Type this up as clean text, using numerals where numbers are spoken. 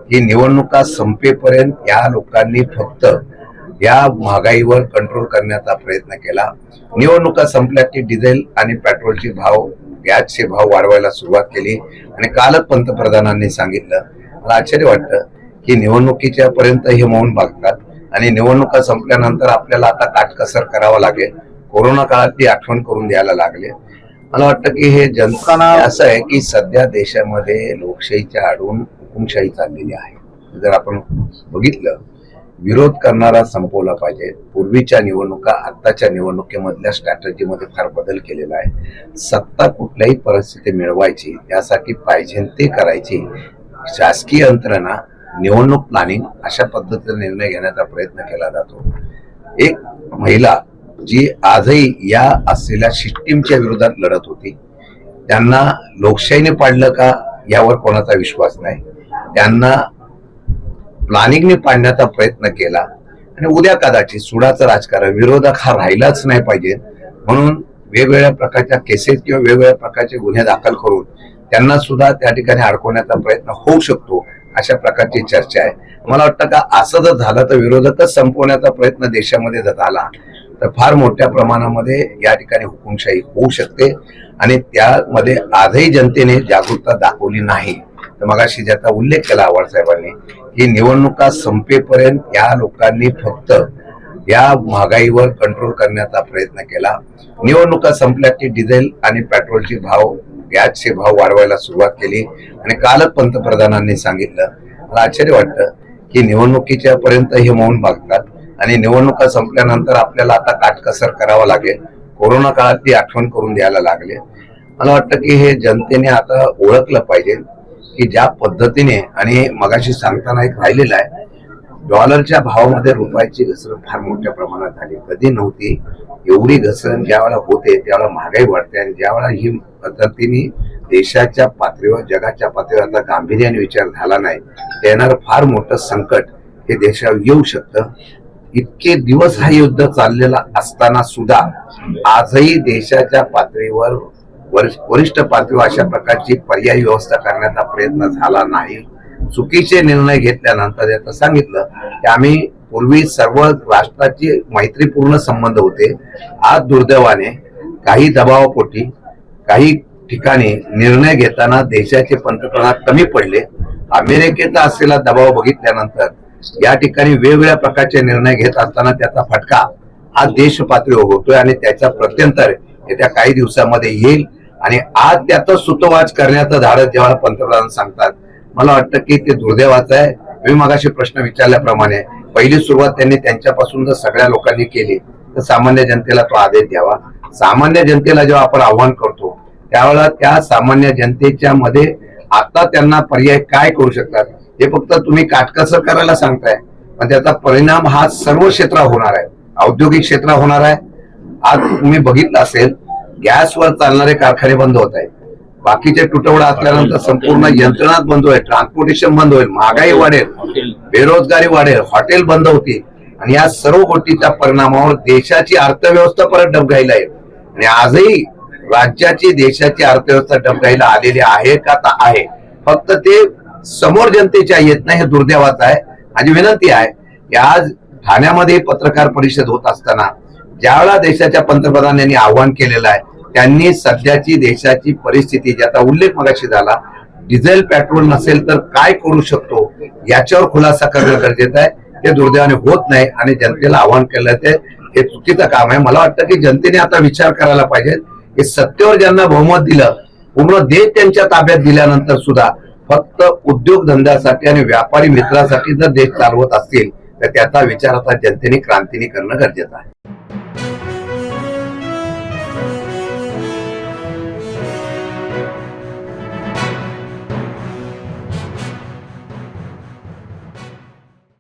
की निवडणुका संपेपर्यंत या लोकांनी फक्त या महागाईवर कंट्रोल करण्याचा प्रयत्न केला। निवडणुका संपल्या की डिझेल आणि पेट्रोलचे भाव, गॅसचे भाव वाढवायला सुरुवात केली आणि कालच पंतप्रधानांनी सांगितलं। मला आश्चर्य वाटतं की निवडणुकीच्या पर्यंत हे मौन बघतात आणि निवडणुका संपल्यानंतर आपल्याला आता काटकसर करावं लागेल, कोरोना काळातली आठवण करून द्यायला लागले। मला वाटतं की हे जनताना असं आहे की सध्या देशामध्ये लोकशाहीच्या आडून हुकुमशाही चाललेली आहे। जर आपण बघितलं, विरोध करणारा संपवला पाहिजे। पूर्वीच्या निवडणुका आताच्या निवडणुकीमधल्या स्ट्रॅटेजीमध्ये फार बदल केलेला आहे। सत्ता कुठल्याही परिस्थिती मिळवायची त्यासाठी पाहिजे ते करायची शासकीय यंत्रणा, निवडणूक प्लॅनिंग अशा पद्धतीने निर्णय घेण्याचा प्रयत्न केला जातो। एक महिला जी आजही या असलेल्या सिस्टीमच्या विरोधात लढत होती, त्यांना लोकशाहीने पाडलं का यावर कोणाचा विश्वास नाही। त्यांना प्लॅनिंगने पाडण्याचा प्रयत्न केला आणि उद्या कदाचित सुडाचं राजकारण, विरोधक हा राहिलाच नाही पाहिजे म्हणून वेगवेगळ्या प्रकारच्या केसेस किंवा वेगवेगळ्या प्रकारचे गुन्हे दाखल करून त्यांना सुद्धा त्या ठिकाणी अडकवण्याचा प्रयत्न होऊ शकतो, अशा प्रकारची चर्चा आहे। मला वाटतं का असं जर झालं तर विरोधकच संपवण्याचा प्रयत्न देशामध्ये जर झाला तर फार मोठ्या प्रमाणामध्ये या ठिकाणी हुकुमशाही होऊ शकते आणि त्यामध्ये आजही जनतेने जागरूकता दाखवली नाही। तर मगाशी ज्याचा उल्लेख केला आव्हाड साहेबांनी की निवडणुका संपेपर्यंत या लोकांनी फक्त या महागाईवर कंट्रोल करण्याचा प्रयत्न केला। निवडणुका संपल्या की डिझेल आणि पेट्रोलचे भाव, गॅसचे भाव वाढवायला सुरुवात केली आणि कालच पंतप्रधानांनी सांगितलं। मला आश्चर्य वाटतं की निवडणुकीच्या पर्यंत हे मौन बघतात आणि निवडणुका संपल्यानंतर आपल्याला आता काटकसर करावं लागेल, कोरोना काळातली आठवण करून द्यायला लागले। मला वाटतं की हे जनतेने आता ओळखलं पाहिजे की ज्या पद्धतीने, आणि मगाशी सांगताना एक राहिलेला आहे, डॉलरच्या भावामध्ये रुपयाची घसरण फार मोठ्या प्रमाणात झाली, कधी नव्हती एवढी घसरण। ज्यावेळेला होते त्यावेळेला महागाई वाढते आणि ज्यावेळेला ही पद्धतीने देशाच्या पातळीवर, जगाच्या पातळीवर आता गांभीर्याने विचार झाला नाही, येणारं फार मोठं संकट हे देशावर येऊ शकतं। इतके दिवस हा युद्ध चाललेला असताना सुद्धा आजही देशाच्या पातळीवर, वरिष्ठ पातळीवर अशा प्रकारची पर्यायी व्यवस्था करण्याचा प्रयत्न झाला नाही। चुकीचे निर्णय घेतल्यानंतर याचं सांगितलं की आम्ही पूर्वी सर्व राष्ट्राची मैत्रीपूर्ण संबंध होते, आज दुर्दैवाने काही दबावापोटी काही ठिकाणी निर्णय घेताना देशाचे पंतप्रधान कमी पडले। अमेरिकेचा असलेला दबाव बघितल्यानंतर या ठिकाणी वेगवेगळ्या प्रकारचे निर्णय घेत असताना त्याचा फटका आज देश पातळीवर होतोय आणि त्याचा प्रत्यंतर येत्या काही दिवसामध्ये येईल आणि आज त्याचं सुतोवाच करण्याचं धाडस जेव्हा पंतप्रधान सांगतात, मला वाटतं की ते दुर्दैवाचं आहे। मी मगाशी प्रश्न विचारल्याप्रमाणे पहिली सुरुवात त्यांनी त्यांच्यापासून जर सगळ्या लोकांनी केली तर सामान्य जनतेला तो आदेश द्यावा। सामान्य जनतेला जेव्हा आपण आव्हान करतो त्यावेळेला त्या सामान्य जनतेच्या मध्ये आता त्यांना पर्याय काय करू शकतात हे फक्त तुम्ही काटकसर करायला सांगताय, पण त्याचा परिणाम हा सर्व क्षेत्रात होणार आहे। औद्योगिक क्षेत्रात होणार आहे। आज तुम्ही बघितलं असेल, गॅसवर चालणारे कारखाने बंद होत आहेत, बाकीचे तुटवडा असल्यानंतर संपूर्ण यंत्रणाच बंद होईल, ट्रान्सपोर्टेशन बंद होईल, महागाई वाढेल, बेरोजगारी वाढेल, हॉटेल बंद होतील आणि या सर्व गोष्टीच्या परिणामावर देशाची अर्थव्यवस्था परत डबघाईला येईल आणि आजही राज्याची, देशाची अर्थव्यवस्था डबघाईला आलेली आहे का? तर आहे, फक्त ते समोर जनतेच्या येत नाही, हे दुर्दैवाचं आहे। माझी विनंती आहे की आज ठाण्यामध्ये पत्रकार परिषद होत असताना ज्यावेळेला देशाच्या पंतप्रधानांनी आव्हान केलेलं आहे, त्यांनी सध्याची देशाची परिस्थिती, ज्याचा उल्लेख मगाशी झाला, डिझेल पेट्रोल नसेल तर काय करू शकतो याच्यावर खुलासा करणं गरजेचं आहे। ते दुर्दैवाने होत नाही आणि जनतेला आव्हान केलं ते हे चुकीचं काम आहे। मला वाटतं की जनतेने आता विचार करायला पाहिजे की सत्तेवर ज्यांना बहुमत दिलं, पूर्ण देश त्यांच्या ताब्यात दिल्यानंतर सुद्धा फक्त उद्योगधंद्यासाठी आणि व्यापारी मित्रासाठी जर देश चालवत असतील तर त्याचा विचार आता जनतेने, क्रांतीने करणं गरजेचं आहे।